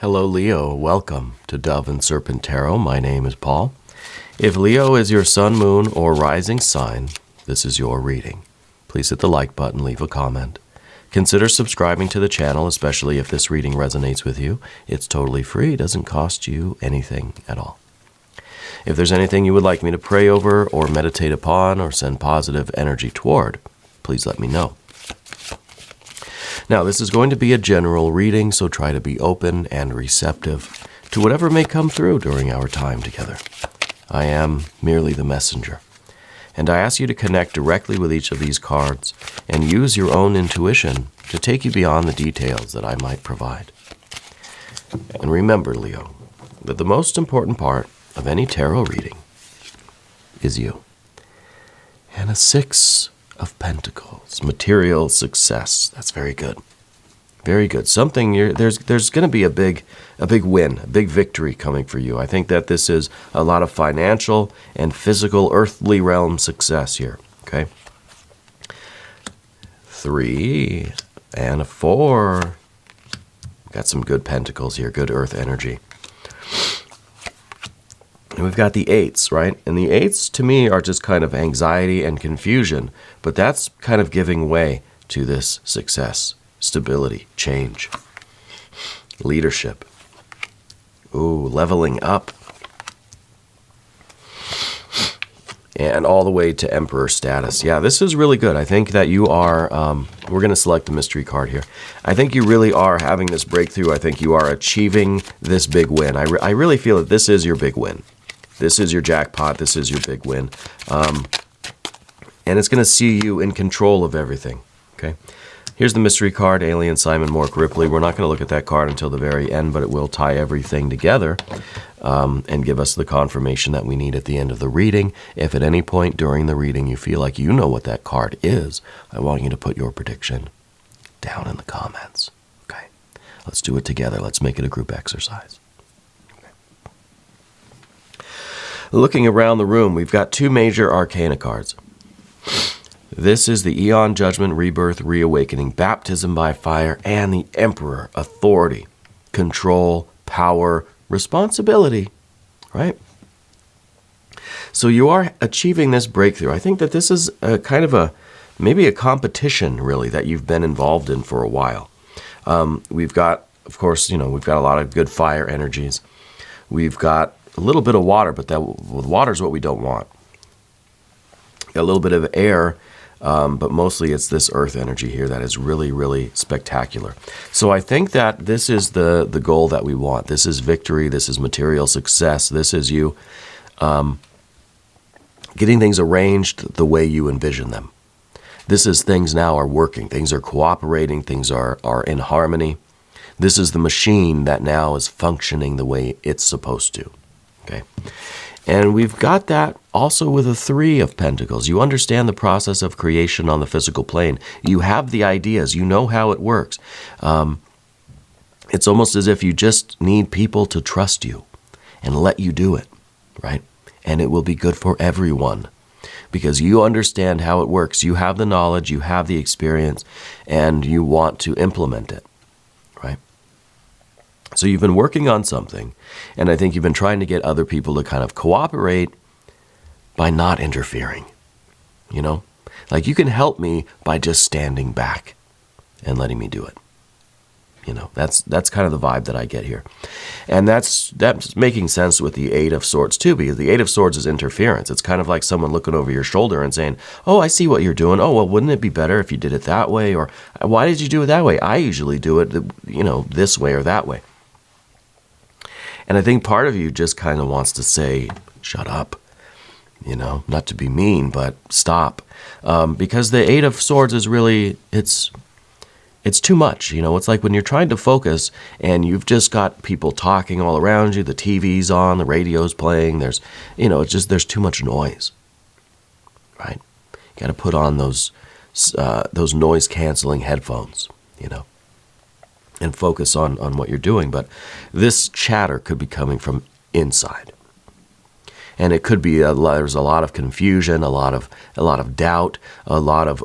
Hello, Leo. Welcome to Dove and Serpent Tarot. My name is Paul. If Leo is your sun, moon, or rising sign, this is your reading. Please hit the like button, leave a comment. Consider subscribing to the channel, especially if this reading resonates with you. It's totally free. It doesn't cost you anything at all. If there's anything you would like me to pray over or meditate upon or send positive energy toward, please let me know. Now, this is going to be a general reading, so try to be open and receptive to whatever may come through during our time together. I am merely the messenger, and I ask you to connect directly with each of these cards and use your own intuition to take you beyond the details that I might provide. And remember, Leo, that the most important part of any tarot reading is you. And a Six of Pentacles, material success. That's very good. Very good. Something there's going to be a big win, a big victory coming for you. I think that this is a lot of financial and physical earthly realm success here. Okay. 3 and a 4. Got some good pentacles here, good earth energy. And we've got the 8s, right? And the 8s, to me, are just kind of anxiety and confusion. But that's kind of giving way to this success, stability, change, leadership. Ooh, leveling up. And all the way to Emperor status. Yeah, this is really good. I think that you are, we're going to select the mystery card here. I think you really are having this breakthrough. I think you are achieving this big win. I really feel that this is your big win. This is your jackpot. This is your big win. And it's going to see you in control of everything. Okay. Here's the mystery card, Alien Simon Mork Ripley. We're not going to look at that card until the very end, but it will tie everything together and give us the confirmation that we need at the end of the reading. If at any point during the reading you feel like you know what that card is, I want you to put your prediction down in the comments. Okay. Let's do it together. Let's make it a group exercise. Looking around the room, we've got 2 major arcana cards. This is the Eon, Judgment, Rebirth, Reawakening, Baptism by Fire, and the Emperor, Authority, Control, Power, Responsibility, right? So you are achieving this breakthrough. I think that this is a kind of maybe a competition, really, that you've been involved in for a while. We've got, of course, we've got a lot of good fire energies. We've got a little bit of water, but water is what we don't want. A little bit of air, but mostly it's this earth energy here that is really, really spectacular. So I think that this is the goal that we want. This is victory. This is material success. This is you getting things arranged the way you envision them. This is things now are working. Things are cooperating. Things are in harmony. This is the machine that now is functioning the way it's supposed to. Okay. And we've got that also with a 3 of Pentacles. You understand the process of creation on the physical plane. You have the ideas. You know how it works. It's almost as if you just need people to trust you and let you do it, right? And it will be good for everyone because you understand how it works. You have the knowledge, you have the experience, and you want to implement it, right? So you've been working on something, and I think you've been trying to get other people to kind of cooperate by not interfering, Like you can help me by just standing back and letting me do it. That's kind of the vibe that I get here. And that's making sense with the 8 of Swords too, because the 8 of Swords is interference. It's kind of like someone looking over your shoulder and saying, oh, I see what you're doing. Oh, well, wouldn't it be better if you did it that way? Or why did you do it that way? I usually do it, this way or that way. And I think part of you just kind of wants to say, shut up, not to be mean, but stop. Because the 8 of Swords is really, it's too much. It's like when you're trying to focus and you've just got people talking all around you, the TV's on, the radio's playing, there's too much noise, right? You got to put on those noise canceling headphones, and focus on what you're doing. But this chatter could be coming from inside. And it could be there's a lot of confusion, a lot of doubt, a lot of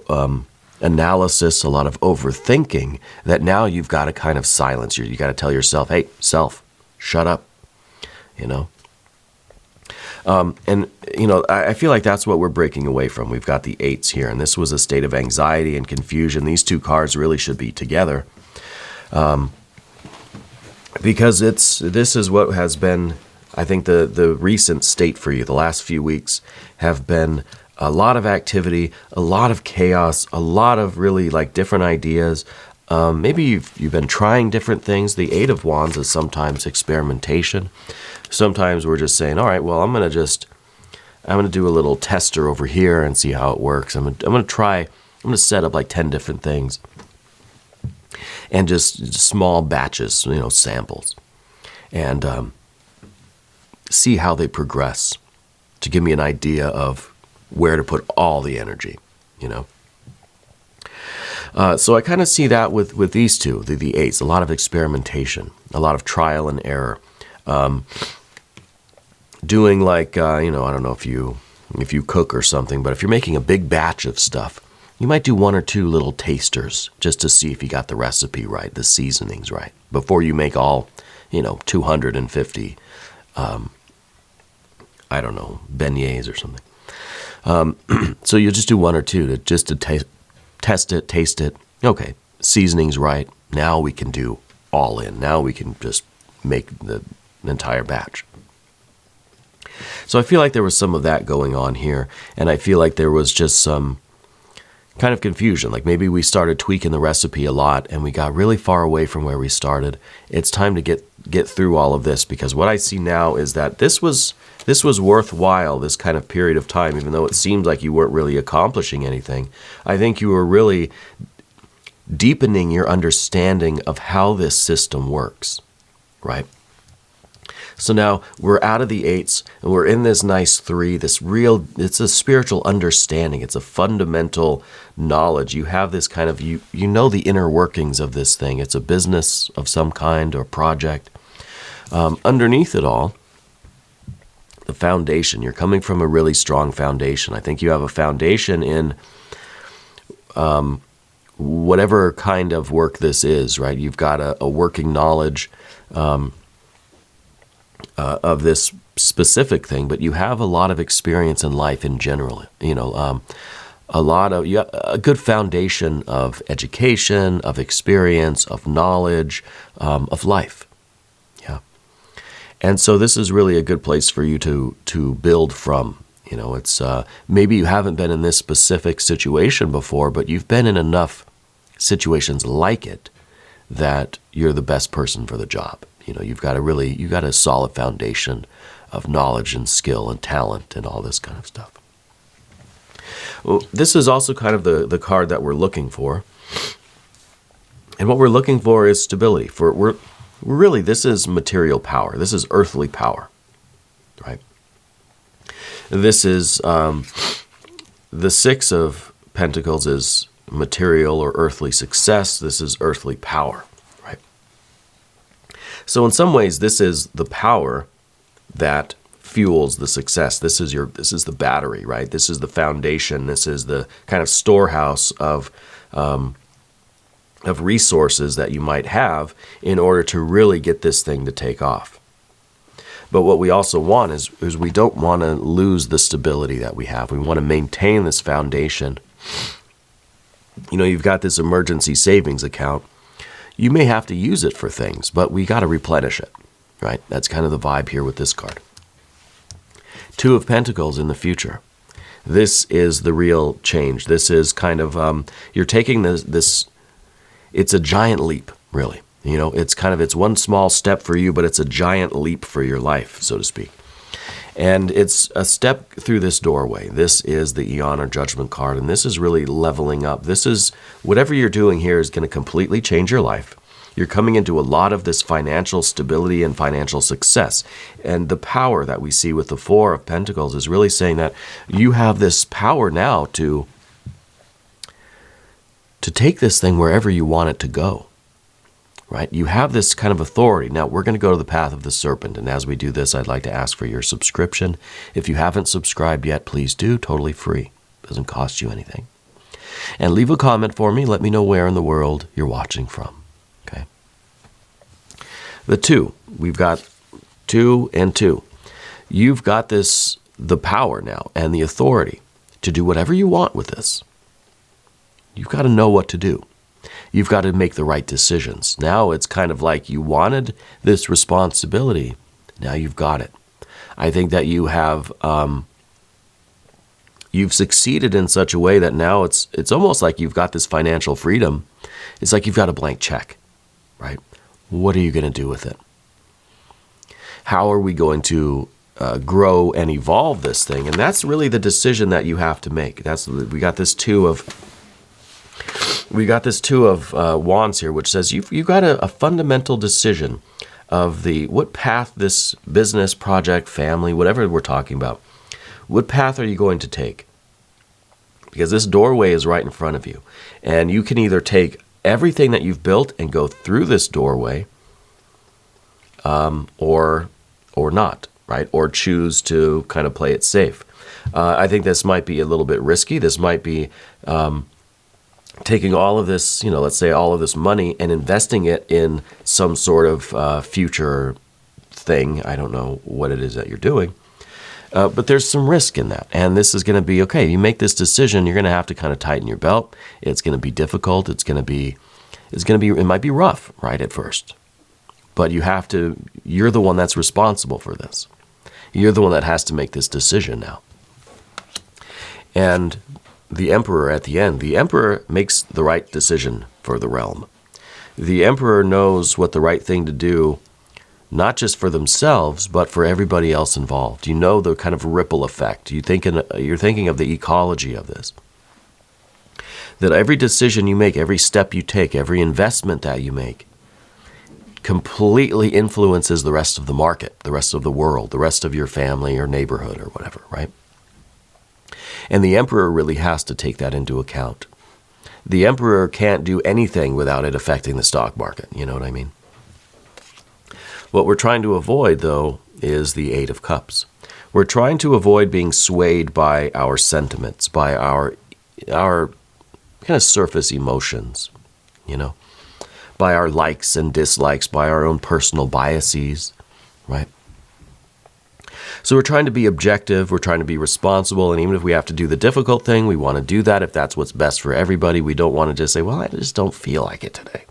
analysis, a lot of overthinking, that now you've got to kind of silence. You got to tell yourself, hey, self, shut up, you know. And, you know, I feel like that's what we're breaking away from. We've got the eights here, and this was a state of anxiety and confusion. These two cards really should be together, because this is what has been, I think, the recent state for you. The last few weeks have been a lot of activity, a lot of chaos, a lot of really like different ideas. Maybe you've been trying different things. The Eight of Wands is sometimes experimentation. Sometimes we're just saying, all right, well, I'm going to do a little tester over here and see how it works. I'm going to set up like 10 different things and just small batches, you know, samples, and see how they progress to give me an idea of where to put all the energy, you know. So I kind of see that with these two, the eights, a lot of experimentation, a lot of trial and error. Doing like, you know, I don't know if you cook or something, but if you're making a big batch of stuff, you might do one or two little tasters just to see if you got the recipe right, the seasonings right, before you make all, you know, 250, I don't know, beignets or something. So you just do one or two to test it, taste it. Okay, seasoning's right. Now we can do all in. Now we can just make the entire batch. So I feel like there was some of that going on here, and I feel like there was just some kind of confusion. Like maybe we started tweaking the recipe a lot and we got really far away from where we started. It's time to get through all of this, because what I see now is that this was worthwhile, this kind of period of time, even though it seems like you weren't really accomplishing anything. I think you were really deepening your understanding of how this system works, right? So now we're out of the eights and we're in this nice three, it's a spiritual understanding. It's a fundamental knowledge. You have this kind of, you know the inner workings of this thing. It's a business of some kind or project. Underneath it all, the foundation. You're coming from a really strong foundation. I think you have a foundation in whatever kind of work this is, right? You've got a working knowledge of this specific thing, but you have a lot of experience in life in general. You know, a good foundation of education, of experience, of knowledge, of life. Yeah, and so this is really a good place for you to build from. You know, it's maybe you haven't been in this specific situation before, but you've been in enough situations like it that you're the best person for the job. You know, you've got a solid foundation of knowledge and skill and talent and all this kind of stuff. Well, this is also kind of the card that we're looking for. And what we're looking for is stability. Really, this is material power. This is earthly power, right? This is, the Six of Pentacles is material or earthly success. This is earthly power. So in some ways, this is the power that fuels the success. This is the battery, right? This is the foundation. This is the kind of storehouse of resources that you might have in order to really get this thing to take off. But what we also want is we don't want to lose the stability that we have. We want to maintain this foundation. You know, you've got this emergency savings account. You may have to use it for things, but we got to replenish it, right? That's kind of the vibe here with this card. Two of Pentacles in the future. This is the real change. This is kind of, you're taking this, it's a giant leap, really. You know, it's one small step for you, but it's a giant leap for your life, so to speak. And it's a step through this doorway. This is the Eon or Judgment card, and this is really leveling up. This is, whatever you're doing here is going to completely change your life. You're coming into a lot of this financial stability and financial success. And the power that we see with the Four of Pentacles is really saying that you have this power now to take this thing wherever you want it to go. Right? You have this kind of authority. Now, we're going to go to the path of the serpent. And as we do this, I'd like to ask for your subscription. If you haven't subscribed yet, please do. Totally free. Doesn't cost you anything. And leave a comment for me. Let me know where in the world you're watching from. Okay. The 2. We've got 2 and 2. You've got the power now and the authority to do whatever you want with this. You've got to know what to do. You've got to make the right decisions. Now it's kind of like you wanted this responsibility. Now you've got it. I think that you have, you've succeeded in such a way that now it's almost like you've got this financial freedom. It's like you've got a blank check, right? What are you going to do with it? How are we going to grow and evolve this thing? And that's really the decision that you have to make. We got this two of wands here, which says you've got a fundamental decision of what path this business, project, family, whatever we're talking about, what path are you going to take? Because this doorway is right in front of you. And you can either take everything that you've built and go through this doorway, or not, right? Or choose to kind of play it safe. I think this might be a little bit risky. This might be taking all of this, let's say all of this money and investing it in some sort of future thing. I don't know what it is that you're doing. But there's some risk in that. And this is going to be, okay, you make this decision, you're going to have to kind of tighten your belt. It's going to be difficult. It might be rough, right, at first. But you're the one that's responsible for this. You're the one that has to make this decision now. And the Emperor at the end, the Emperor makes the right decision for the realm. The Emperor knows what the right thing to do, not just for themselves, but for everybody else involved. You know the kind of ripple effect. You're thinking of the ecology of this. That every decision you make, every step you take, every investment that you make, completely influences the rest of the market, the rest of the world, the rest of your family or neighborhood or whatever, right? And the Emperor really has to take that into account. The Emperor can't do anything without it affecting the stock market. You know what I mean? What we're trying to avoid, though, is the Eight of Cups. We're trying to avoid being swayed by our sentiments, by our kind of surface emotions, by our likes and dislikes, by our own personal biases, right? So we're trying to be objective, we're trying to be responsible, and even if we have to do the difficult thing, we want to do that if that's what's best for everybody. We don't want to just say, well, I just don't feel like it today,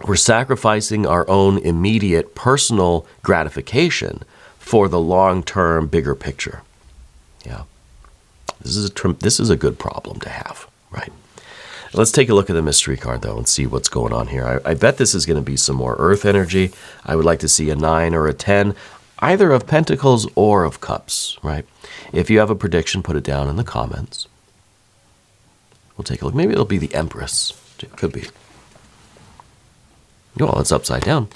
We're sacrificing our own immediate personal gratification for the long-term, bigger picture. Yeah, this is a good problem to have, right? Let's take a look at the mystery card, though, and see what's going on here. I bet this is going to be some more earth energy. I would like to see a 9 or a 10, either of pentacles or of cups, right? If you have a prediction, put it down in the comments. We'll take a look. Maybe it'll be the Empress. It could be. Well, it's upside down,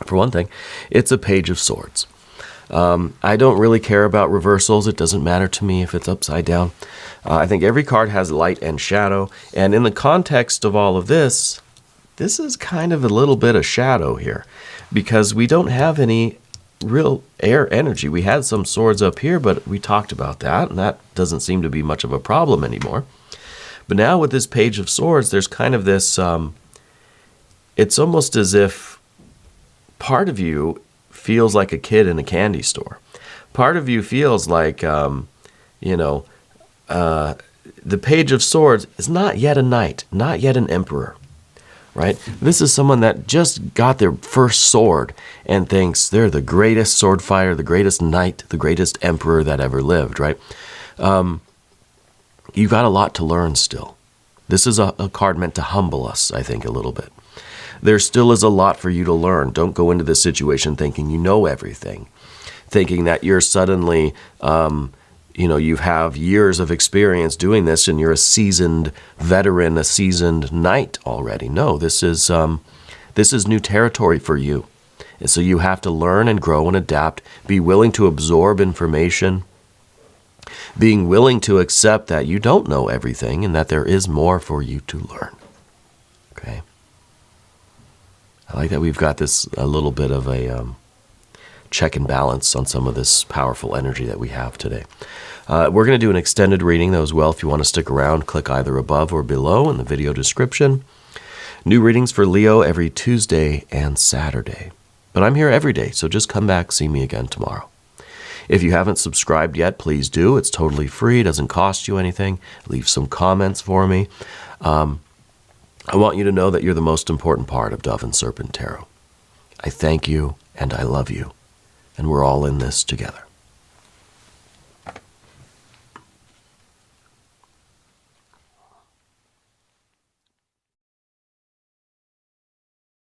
for one thing. It's a Page of Swords. I don't really care about reversals. It doesn't matter to me if it's upside down. I think every card has light and shadow. And in the context of all of this is kind of a little bit of shadow here, because we don't have any real air energy. We had some swords up here, but we talked about that, and that doesn't seem to be much of a problem anymore. But now with this Page of Swords, there's kind of this, it's almost as if part of you feels like a kid in a candy store. Part of you feels like, the Page of Swords is not yet a knight, not yet an emperor, right? This is someone that just got their first sword and thinks they're the greatest sword fighter, the greatest knight, the greatest emperor that ever lived, right? You've got a lot to learn still. This is a card meant to humble us, I think, a little bit. There still is a lot for you to learn. Don't go into this situation thinking you know everything, thinking that you're suddenly, you have years of experience doing this and you're a seasoned veteran, a seasoned knight already. No, this is new territory for you. And so you have to learn and grow and adapt, be willing to absorb information, being willing to accept that you don't know everything and that there is more for you to learn. Okay? I like that we've got this a little bit of a check and balance on some of this powerful energy that we have today. We're going to do an extended reading, though, as well. If you want to stick around, click either above or below in the video description. New readings for Leo every Tuesday and Saturday. But I'm here every day, so just come back, see me again tomorrow. If you haven't subscribed yet, please do. It's totally free. It doesn't cost you anything. Leave some comments for me. I want you to know that you're the most important part of Dove and Serpent Tarot. I thank you and I love you, and we're all in this together.